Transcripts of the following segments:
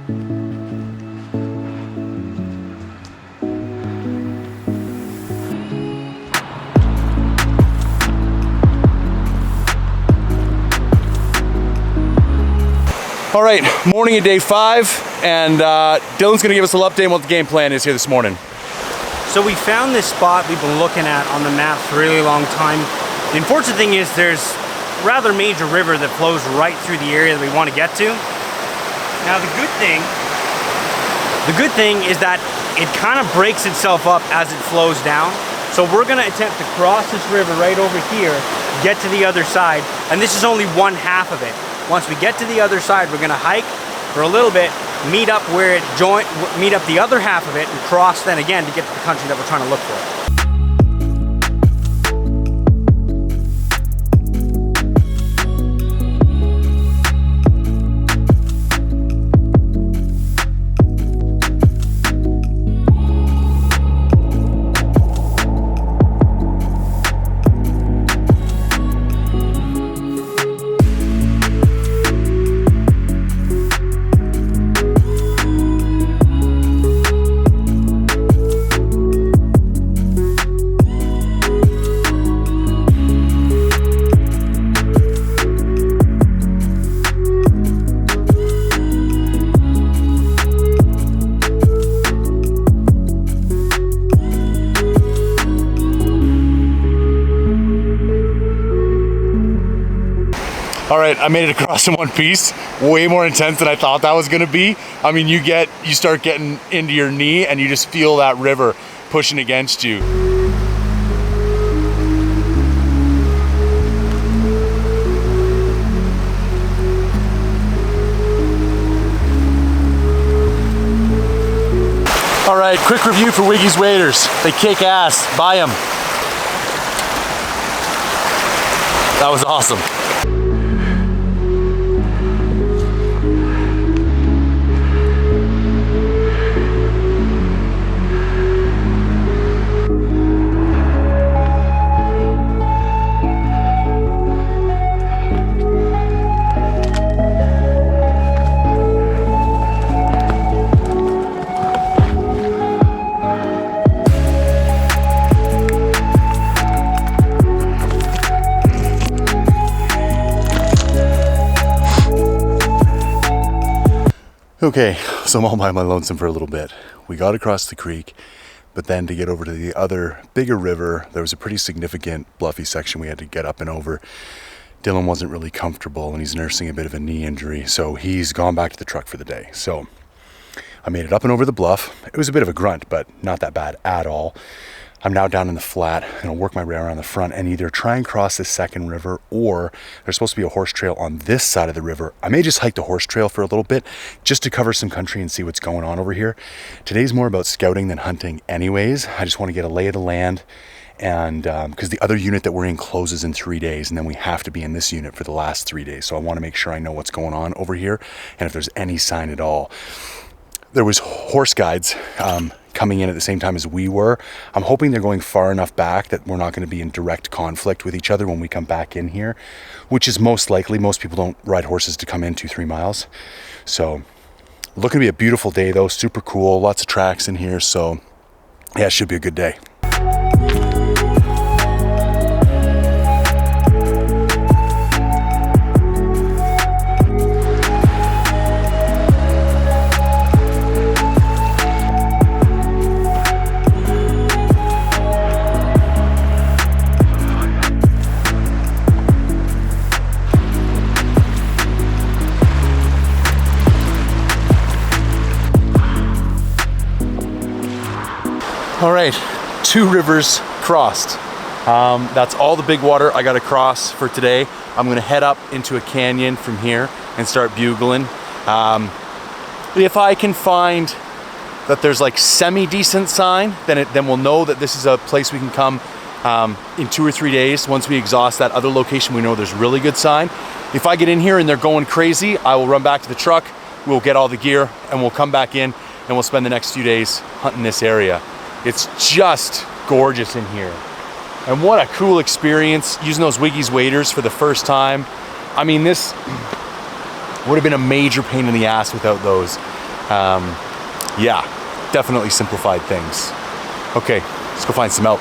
All right, morning of day 5, and Dylan's gonna give us a little update on what the game plan is here this morning. So we found this spot we've been looking at on the map for a really long time. The unfortunate thing is there's a rather major river that flows right through the area that we want to get to. Now the good thing is that it kind of breaks itself up as it flows down. So we're gonna attempt to cross this river right over here, get to the other side, and this is only one half of it. Once we get to the other side, we're gonna hike for a little bit, meet up meet up the other half of it, and cross then again to get to the country that we're trying to look for. All right, I made it across in one piece. Way more intense than I thought that was gonna be. I mean, you start getting into your knee and you just feel that river pushing against you. All right, quick review for Wiggy's waders. They kick ass, buy them. That was awesome. Okay, so I'm all by my lonesome for a little bit. We got across the creek, but then to get over to the other bigger river, there was a pretty significant bluffy section we had to get up and over. Dylan wasn't really comfortable and he's nursing a bit of a knee injury, so he's gone back to the truck for the day. So I made it up and over the bluff. It was a bit of a grunt, but not that bad at all. I'm now down in the flat and I'll work my way around the front and either try and cross this second river, or there's supposed to be a horse trail on this side of the river. I may just hike the horse trail for a little bit just to cover some country and see what's going on over here. Today's more about scouting than hunting anyways. I just want to get a lay of the land, and because the other unit that we're in closes in 3 days, and then we have to be in this unit for the last 3 days. So I want to make sure I know what's going on over here and if there's any sign at all. There was horse guides coming in at the same time as we were. I'm hoping they're going far enough back that we're not going to be in direct conflict with each other when we come back in here, which is most likely. Most people don't ride horses to come in 2-3 miles. So looking to be a beautiful day though, super cool, lots of tracks in here. So yeah, it should be a good day. All right, 2 rivers crossed. That's all the big water I got to cross for today. I'm gonna head up into a canyon from here and start bugling. If I can find that there's like semi-decent sign, then we'll know that this is a place we can come in 2 or 3 days. Once we exhaust that other location, we know there's really good sign. If I get in here and they're going crazy, I will run back to the truck, we'll get all the gear, and we'll come back in and we'll spend the next few days hunting this area. It's just gorgeous in here. And what a cool experience using those Wiggy's waders for the first time. I mean, this would have been a major pain in the ass without those. Yeah, definitely simplified things. Okay, let's go find some elk.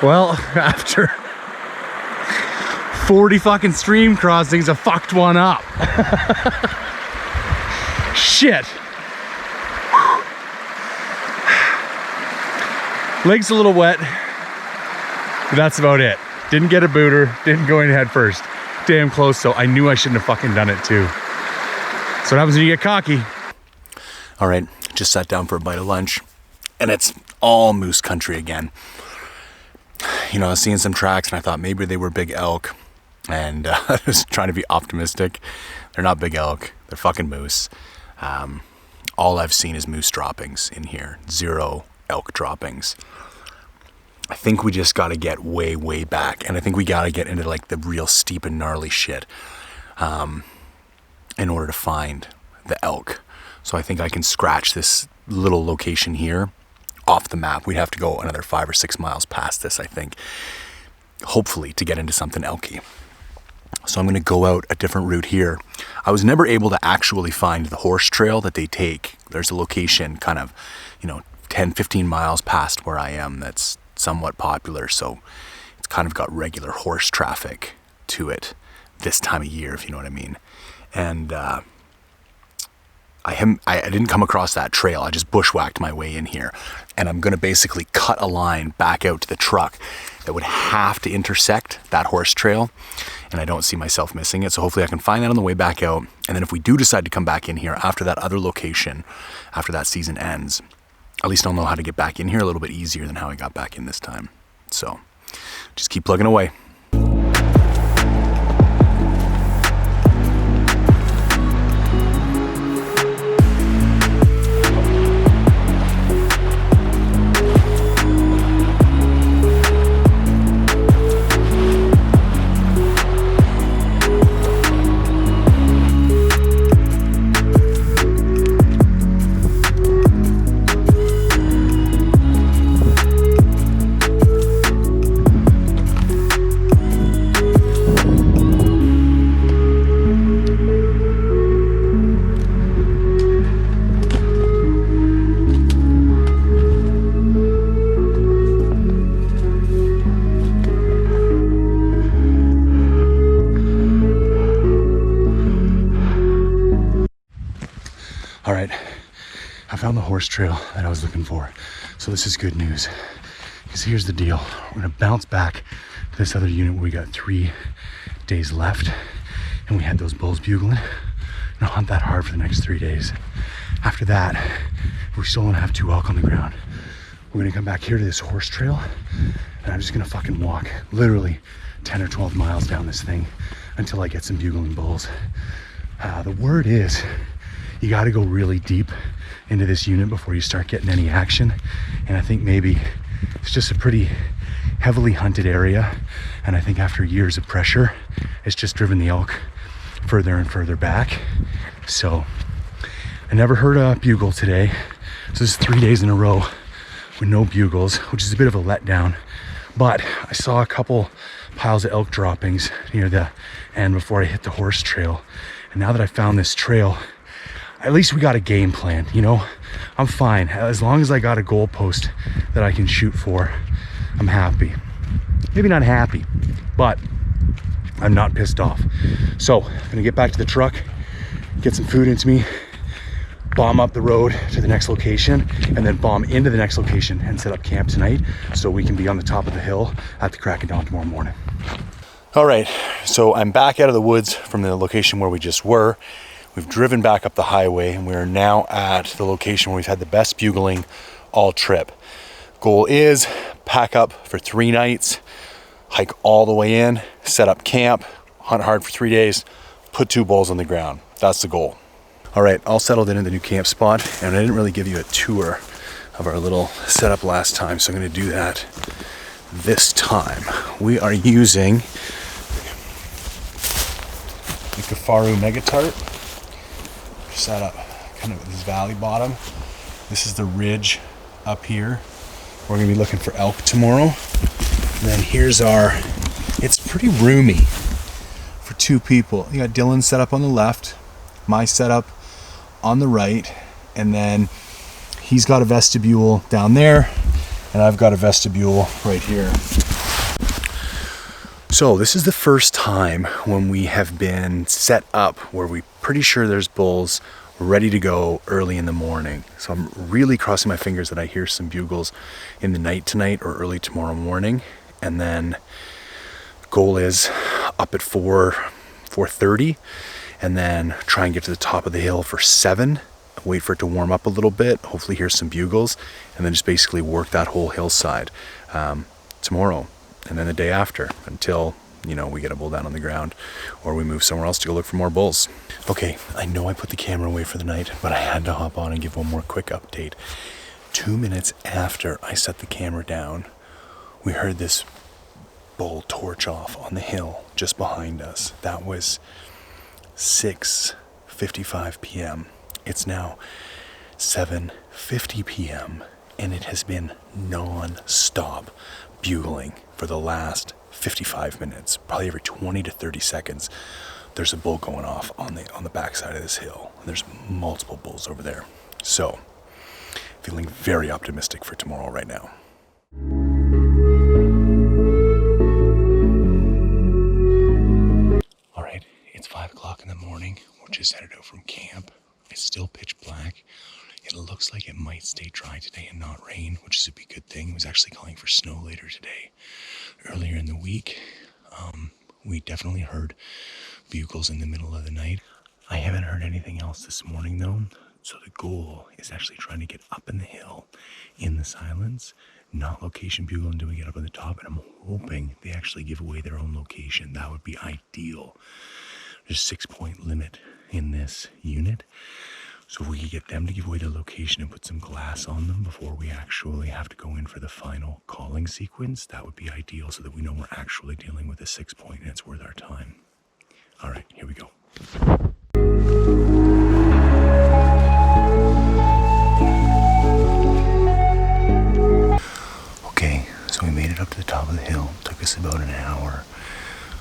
Well, after 40 fucking stream crossings, I fucked one up. Shit. Leg's a little wet, but that's about it. Didn't get a booter, didn't go in head first. Damn close, so I knew I shouldn't have fucking done it too. So what happens when you get cocky? All right, just sat down for a bite of lunch, and it's all moose country again. You know, I was seeing some tracks, and I thought maybe they were big elk, and I was trying to be optimistic. They're not big elk, they're fucking moose. All I've seen is moose droppings in here, 0 elk droppings. I think we just got to get way, way back, and I think we got to get into like the real steep and gnarly shit in order to find the elk. So I think I can scratch this little location here off the map. We'd have to go another 5 or 6 miles past this, I think, hopefully, to get into something elky. So I'm going to go out a different route here. I was never able to actually find the horse trail that they take. There's a location kind of, 10, 15 miles past where I am that's somewhat popular. So it's kind of got regular horse traffic to it this time of year, if you know what I mean. And I didn't come across that trail. I just bushwhacked my way in here. And I'm going to basically cut a line back out to the truck that would have to intersect that horse trail. And I don't see myself missing it. So hopefully I can find that on the way back out. And then if we do decide to come back in here after that other location, after that season ends, at least I'll know how to get back in here a little bit easier than how I got back in this time. So just keep plugging away. All right, I found the horse trail that I was looking for. So this is good news, because here's the deal. We're gonna bounce back to this other unit where we got 3 days left, and we had those bulls bugling. And I'll hunt that hard for the next 3 days. After that, we're still gonna have 2 elk on the ground. We're gonna come back here to this horse trail, and I'm just gonna fucking walk literally 10 or 12 miles down this thing until I get some bugling bulls. The word is, you got to go really deep into this unit before you start getting any action. And I think maybe it's just a pretty heavily hunted area. And I think after years of pressure, it's just driven the elk further and further back. So I never heard a bugle today. So this is 3 days in a row with no bugles, which is a bit of a letdown. But I saw a couple piles of elk droppings near the end before I hit the horse trail. And now that I found this trail, at least we got a game plan, I'm fine. As long as I got a goalpost that I can shoot for, I'm happy. Maybe not happy, but I'm not pissed off. So I'm gonna get back to the truck, get some food into me, bomb up the road to the next location, and then bomb into the next location and set up camp tonight so we can be on the top of the hill at the crack of dawn tomorrow morning. All right, so I'm back out of the woods from the location where we just were. We've driven back up the highway and we are now at the location where we've had the best bugling all trip. Goal is pack up for 3 nights, hike all the way in, set up camp, hunt hard for 3 days, put 2 bulls on the ground. That's the goal. All right, all settled in the new camp spot, and I didn't really give you a tour of our little setup last time, so I'm gonna do that this time. We are using the Kafaru Mega Tarp. Set up kind of this valley bottom. This is the ridge up here. We're gonna be looking for elk tomorrow. And then here's it's pretty roomy for 2 people. You got Dylan set up on the left, my setup on the right, and then he's got a vestibule down there, and I've got a vestibule right here. So this is the first time when we have been set up where we're pretty sure there's bulls ready to go early in the morning. So I'm really crossing my fingers that I hear some bugles in the night tonight or early tomorrow morning. And then goal is up at 4:30, and then try and get to the top of the hill for 7. Wait for it to warm up a little bit, hopefully hear some bugles, and then just basically work that whole hillside tomorrow and then the day after until, you know, we get a bull down on the ground or we move somewhere else to go look for more bulls. Okay, I know I put the camera away for the night, but I had to hop on and give one more quick update. 2 minutes after I set the camera down, we heard this bull torch off on the hill just behind us. That was 6:55 p.m. It's now 7:50 p.m. and it has been non-stop bugling for the last 55 minutes. Probably every 20 to 30 seconds there's a bull going off on the backside of this hill. There's multiple bulls over there. So, feeling very optimistic for tomorrow right now. All right, it's 5 o'clock in the morning. We're just headed out from camp. It's still pitch black. It looks like it might stay dry today and not rain, which is a big good thing. It was actually calling for snow later today. Earlier in the week, we definitely heard bugles in the middle of the night. I haven't heard anything else this morning though. So the goal is actually trying to get up in the hill in the silence, not location bugle until we get up on the top. And I'm hoping they actually give away their own location. That would be ideal. There's a 6-point limit in this unit. So if we could get them to give away their location and put some glass on them before we actually have to go in for the final calling sequence, that would be ideal so that we know we're actually dealing with a 6-point and it's worth our time. All right, here we go. Okay, so we made it up to the top of the hill. It took us about an hour.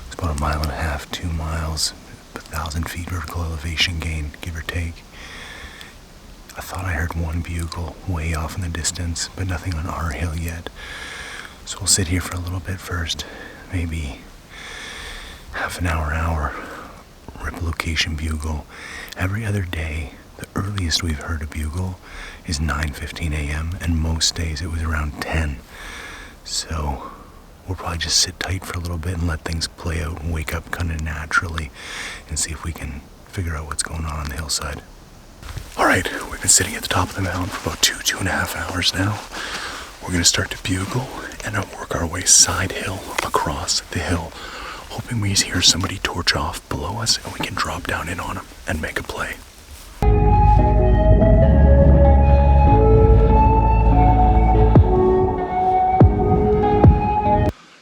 It's about 1.5 miles, 2 miles, 1,000 feet vertical elevation gain, give or take. I thought I heard one bugle way off in the distance, but nothing on our hill yet. So we'll sit here for a little bit first, maybe half an hour, rip a location bugle. Every other day, the earliest we've heard a bugle is 9:15 a.m. and most days it was around 10. So we'll probably just sit tight for a little bit and let things play out and wake up kind of naturally and see if we can figure out what's going on the hillside. All right, we've been sitting at the top of the mountain for about 2.5 hours now. We're gonna start to bugle and then work our way side hill across the hill, hoping we hear somebody torch off below us and we can drop down in on them and make a play.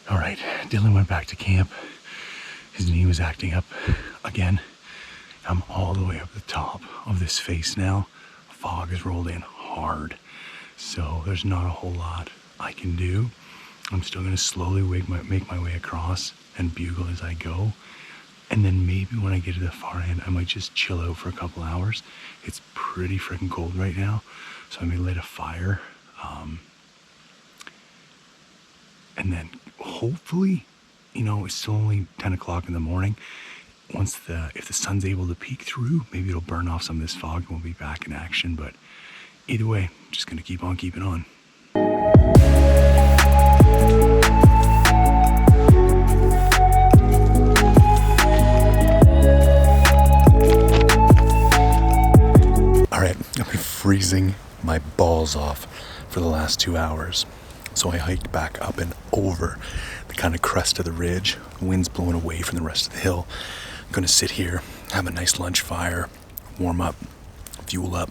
All right, Dylan went back to camp. His knee was acting up again. I'm all the way up the top of this face now. Fog has rolled in hard, so there's not a whole lot I can do. I'm still gonna slowly make my way across and bugle as I go. And then maybe when I get to the far end, I might just chill out for a couple hours. It's pretty freaking cold right now, so I may light a fire. And then hopefully, you know, it's still only 10 o'clock in the morning. If the sun's able to peek through, maybe it'll burn off some of this fog and we'll be back in action. But either way, I'm just gonna keep on keeping on. freezing my balls off for the last 2 hours. So I hiked back up and over the kind of crest of the ridge. The wind's blowing away from the rest of the hill. I'm gonna sit here, have a nice lunch fire, warm up, fuel up,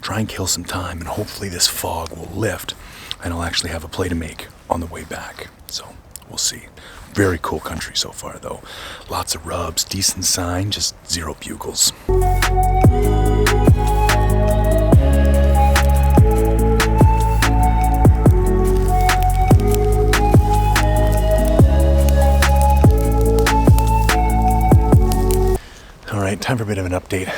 try and kill some time, and hopefully this fog will lift and I'll actually have a play to make on the way back. So we'll see. Very cool country so far though. Lots of rubs, decent sign, just zero bugles. All right, time for a bit of an update.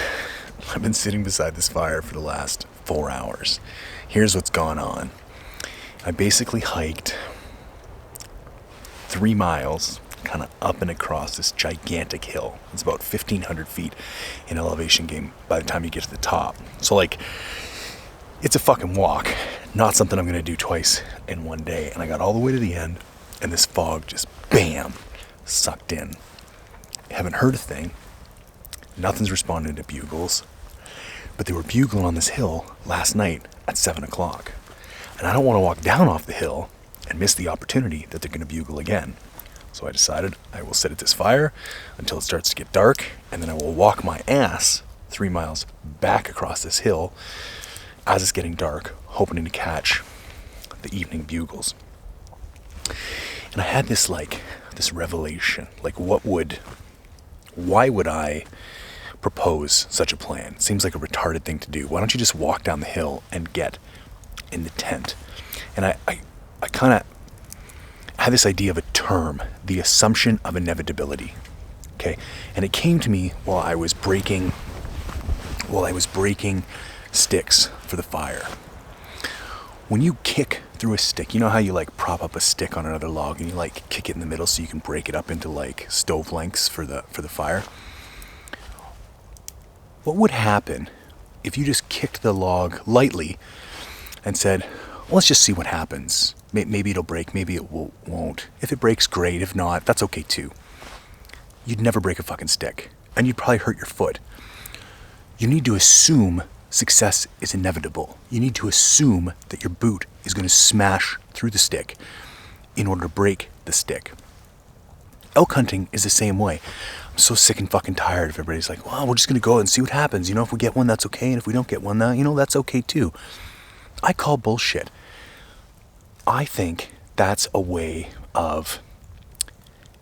I've been sitting beside this fire for the last 4 hours. Here's what's gone on. I basically hiked 3 miles kind of up and across this gigantic hill. It's about 1,500 feet in elevation gain by the time you get to the top. So like, it's a fucking walk, not something I'm gonna do twice in one day. And I got all the way to the end and this fog just bam, sucked in. Haven't heard a thing. Nothing's responding to bugles, but they were bugling on this hill last night at 7 o'clock. And I don't want to walk down off the hill and miss the opportunity that they're going to bugle again. So I decided I will sit at this fire until it starts to get dark, and then I will walk my ass 3 miles back across this hill as it's getting dark, hoping to catch the evening bugles. And I had this revelation, why would I propose such a plan? It seems like a retarded thing to do. Why don't you just walk down the hill and get in the tent? And I kind of had this idea of a term, the assumption of inevitability. Okay, and it came to me while I was breaking sticks for the fire. When you kick through a stick, you know how you like prop up a stick on another log and you like kick it in the middle so you can break it up into like stove lengths for the fire? What would happen if you just kicked the log lightly and said, well, let's just see what happens. Maybe it'll break, maybe it won't. If it breaks, great. If not, that's okay too. You'd never break a fucking stick, and you'd probably hurt your foot. You need to assume success is inevitable. You need to assume that your boot is going to smash through the stick in order to break the stick. Elk hunting is the same way. I'm so sick and fucking tired of everybody's like, well, we're just going to go and see what happens. If we get one, that's okay. And if we don't get one, that's okay too. I call bullshit. I think that's a way of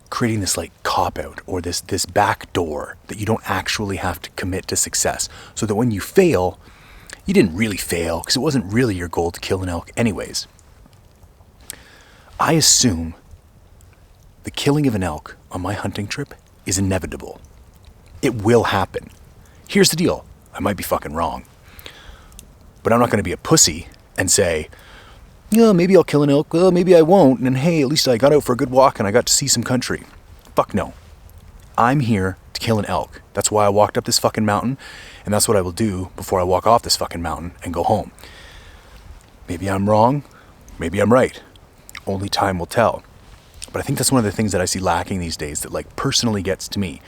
creating this like cop-out or this back door that you don't actually have to commit to success. So that when you fail, you didn't really fail because it wasn't really your goal to kill an elk anyways. I assume the killing of an elk on my hunting trip is inevitable. It will happen. Here's the deal. I might be fucking wrong. But I'm not going to be a pussy and say, maybe I'll kill an elk, maybe I won't, and hey, at least I got out for a good walk and I got to see some country. Fuck no. I'm here to kill an elk. That's why I walked up this fucking mountain, and that's what I will do before I walk off this fucking mountain and go home. Maybe I'm wrong, maybe I'm right. Only time will tell. But I think that's one of the things that I see lacking these days that like personally gets to me.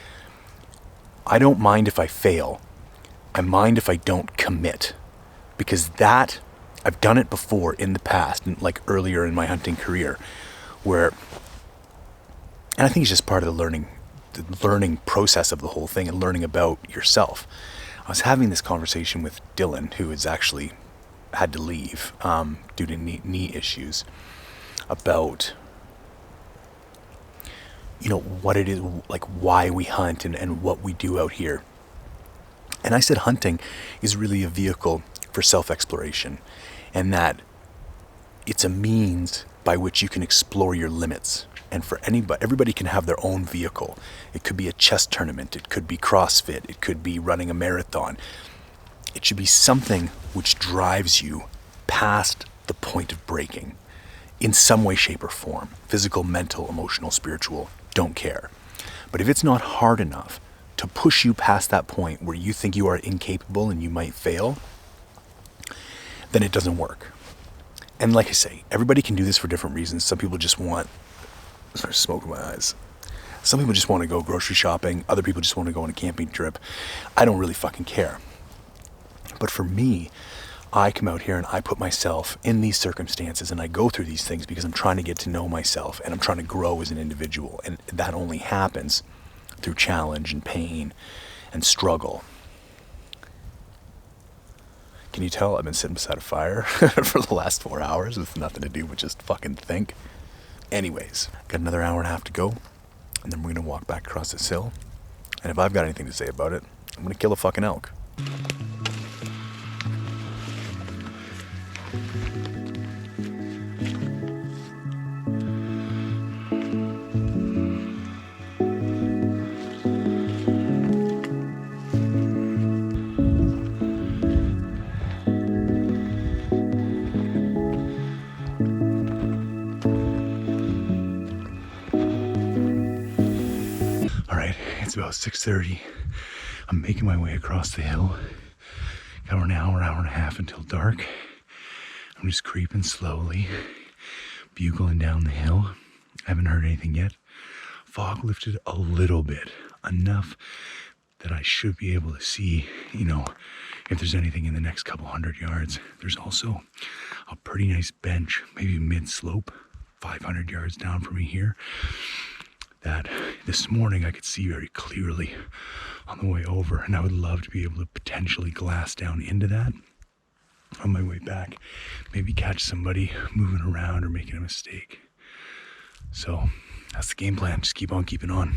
I don't mind if I fail. I mind if I don't commit. Because that, I've done it before in the past, and like earlier in my hunting career, and I think it's just part of the learning process of the whole thing and learning about yourself. I was having this conversation with Dylan, who has actually had to leave due to knee issues, about what it is, like why we hunt and what we do out here. And I said hunting is really a vehicle for self-exploration, and that it's a means by which you can explore your limits. And for everybody can have their own vehicle. It could be a chess tournament, it could be CrossFit, it could be running a marathon. It should be something which drives you past the point of breaking in some way, shape, or form. Physical, mental, emotional, spiritual, don't care. But if it's not hard enough to push you past that point where you think you are incapable and you might fail, then it doesn't work. And like I say, everybody can do this for different reasons. Some people just want, sorry, smoke in my eyes. Some people just want to go grocery shopping. Other people just want to go on a camping trip. I don't really fucking care. But for me, I come out here and I put myself in these circumstances and I go through these things because I'm trying to get to know myself and I'm trying to grow as an individual. And that only happens through challenge and pain and struggle. Can you tell I've been sitting beside a fire for the last 4 hours with nothing to do but just fucking think? Anyways, got another hour and a half to go, and then we're gonna walk back across this hill. And if I've got anything to say about it, I'm gonna kill a fucking elk. It's about 6:30. I'm making my way across the hill. Got an hour and a half until dark. I'm just creeping slowly, bugling down the hill. I haven't heard anything yet. Fog lifted a little bit, enough that I should be able to see, if there's anything in the next couple 100 yards. There's also a pretty nice bench, maybe mid-slope, 500 yards down from me here, that this morning I could see very clearly on the way over, and I would love to be able to potentially glass down into that on my way back, maybe catch somebody moving around or making a mistake. So that's the game plan, just keep on keeping on.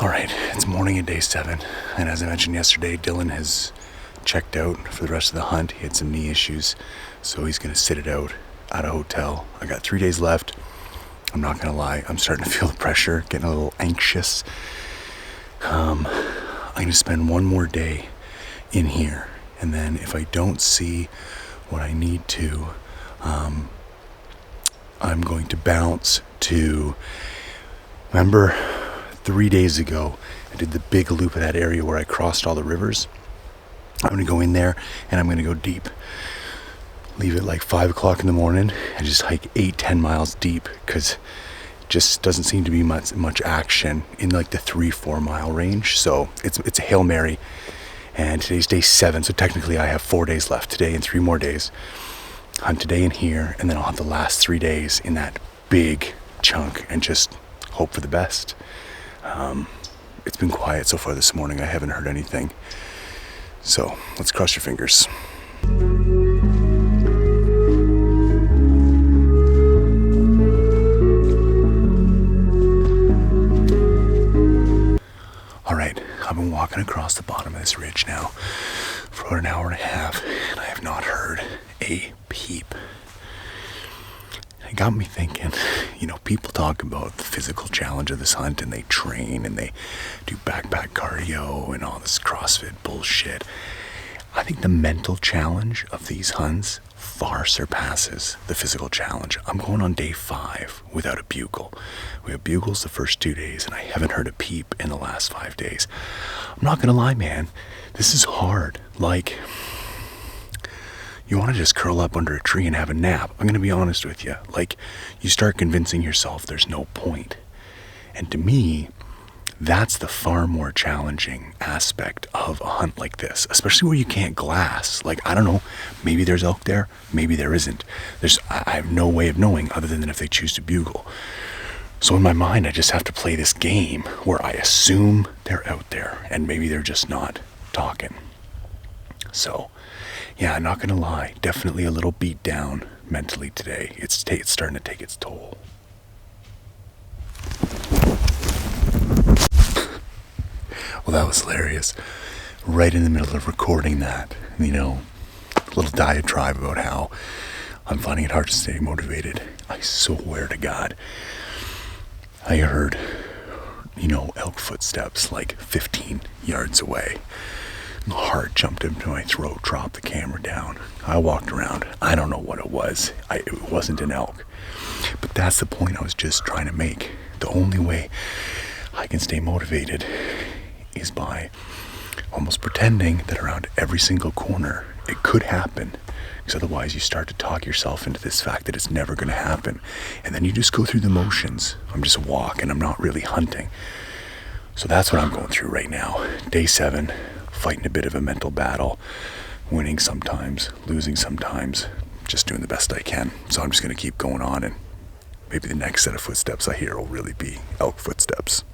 All right, it's morning of day 7, and as I mentioned yesterday, Dylan has checked out for the rest of the hunt. He had some knee issues, so he's gonna sit it out at a hotel. I got 3 days left. I'm not gonna lie, I'm starting to feel the pressure, getting a little anxious. I'm gonna spend one more day in here, and then if I don't see what I need to, I'm going to bounce to, remember 3 days ago, I did the big loop of that area where I crossed all the rivers. I'm gonna go in there and I'm gonna go deep. Leave it like 5 o'clock in the morning and just hike 8-10 miles deep, because it just doesn't seem to be much action in like the 3-4 mile range. So it's a Hail Mary, and today's day 7, so technically I have 4 days left today and 3 more days. Hunt today in here, and then I'll have the last 3 days in that big chunk and just hope for the best. It's been quiet so far this morning. I haven't heard anything. So let's cross your fingers. All right, I've been walking across the bottom of this ridge now for about an hour and a half, and I have not heard a peep. It got me thinking, people talk about the physical challenge of this hunt, and they train and they do backpack cardio and all this CrossFit bullshit. I think the mental challenge of these hunts far surpasses the physical challenge. I'm going on day 5 without a bugle. We have bugles the first 2 days, and I haven't heard a peep in the last 5 days. I'm not gonna lie, man, this is hard. Like, you want to just curl up under a tree and have a nap. I'm going to be honest with you. Like, you start convincing yourself there's no point. And to me, that's the far more challenging aspect of a hunt like this, especially where you can't glass. Like, I don't know, maybe there's elk there, maybe there isn't. I have no way of knowing other than if they choose to bugle. So in my mind, I just have to play this game where I assume they're out there and maybe they're just not talking. So yeah, I'm not gonna lie, definitely a little beat down mentally today. It's starting to take its toll. Well, that was hilarious. Right in the middle of recording that, you know, a little diatribe about how I'm finding it hard to stay motivated. I swear to God, I heard, you know, elk footsteps like 15 yards away. My heart jumped into my throat, dropped the camera down. I walked around. I don't know what it was. It wasn't an elk. But that's the point I was just trying to make. The only way I can stay motivated is by almost pretending that around every single corner it could happen. Because otherwise you start to talk yourself into this fact that it's never going to happen. And then you just go through the motions. I'm just walking. I'm not really hunting. So that's what I'm going through right now. Day 7, fighting a bit of a mental battle. Winning sometimes, losing sometimes. Just doing the best I can. So I'm just going to keep going on, and maybe the next set of footsteps I hear will really be elk footsteps.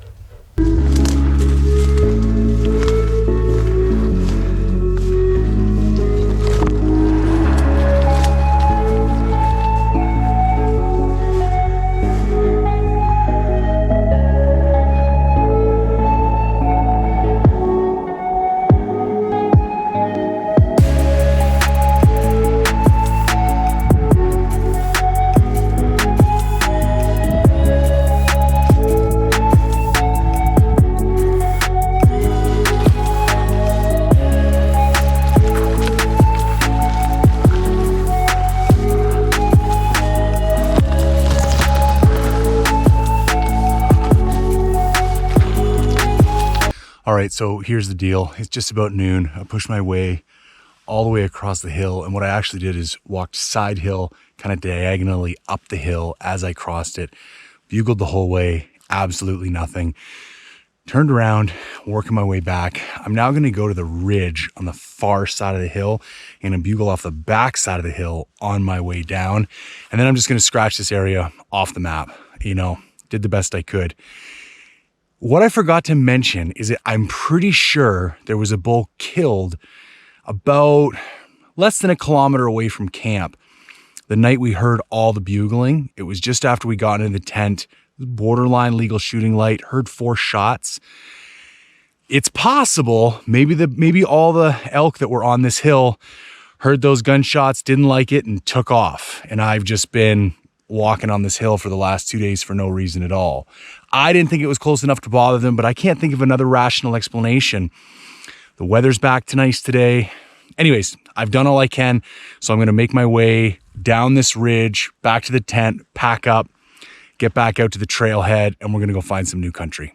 All right, so here's the deal. It's just about noon. I pushed my way all the way across the hill, and what I actually did is walked side hill, kind of diagonally up the hill as I crossed it, bugled the whole way, absolutely nothing. Turned around, working my way back. I'm now gonna go to the ridge on the far side of the hill and bugle off the back side of the hill on my way down. And then I'm just gonna scratch this area off the map. You know, did the best I could. What I forgot to mention is that I'm pretty sure there was a bull killed about less than a kilometer away from camp the night we heard all the bugling. It was just after we got into the tent, borderline legal shooting light, heard 4 shots. It's possible maybe all the elk that were on this hill heard those gunshots, didn't like it, and took off. And I've just been walking on this hill for the last 2 days for no reason at all. I didn't think it was close enough to bother them, but I can't think of another rational explanation. The weather's back to nice today. Anyways, I've done all I can, so I'm gonna make my way down this ridge, back to the tent, pack up, get back out to the trailhead, and we're gonna go find some new country.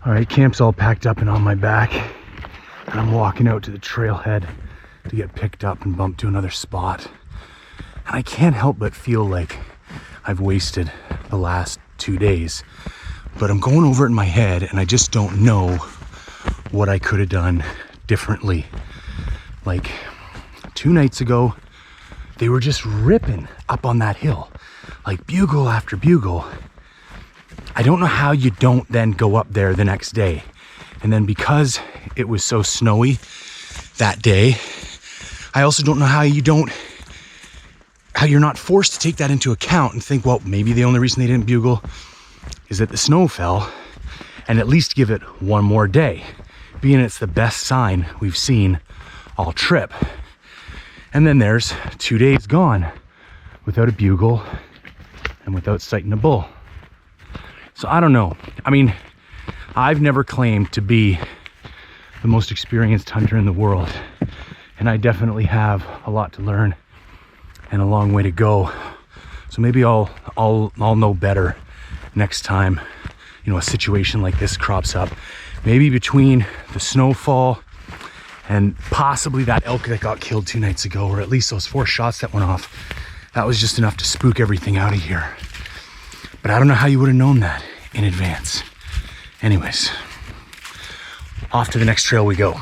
All right, camp's all packed up and on my back, and I'm walking out to the trailhead to get picked up and bumped to another spot. And I can't help but feel like I've wasted the last 2 days, but I'm going over it in my head and I just don't know what I could have done differently. Like 2 nights ago, they were just ripping up on that hill, like bugle after bugle. I don't know how you don't then go up there the next day. And then because it was so snowy that day, I also don't know how you're not forced to take that into account and think, well, maybe the only reason they didn't bugle is that the snow fell, and at least give it one more day, being it's the best sign we've seen all trip. And then there's 2 days gone without a bugle and without sighting a bull. So I don't know. I mean, I've never claimed to be the most experienced hunter in the world, and I definitely have a lot to learn and a long way to go. So maybe I'll know better next time, you know, a situation like this crops up. maybe between the snowfall and possibly that elk that got killed 2 nights ago, or at least those 4 shots that went off, that was just enough to spook everything out of here. But I don't know how you would have known that in advance. Anyways, off to the next trail we go.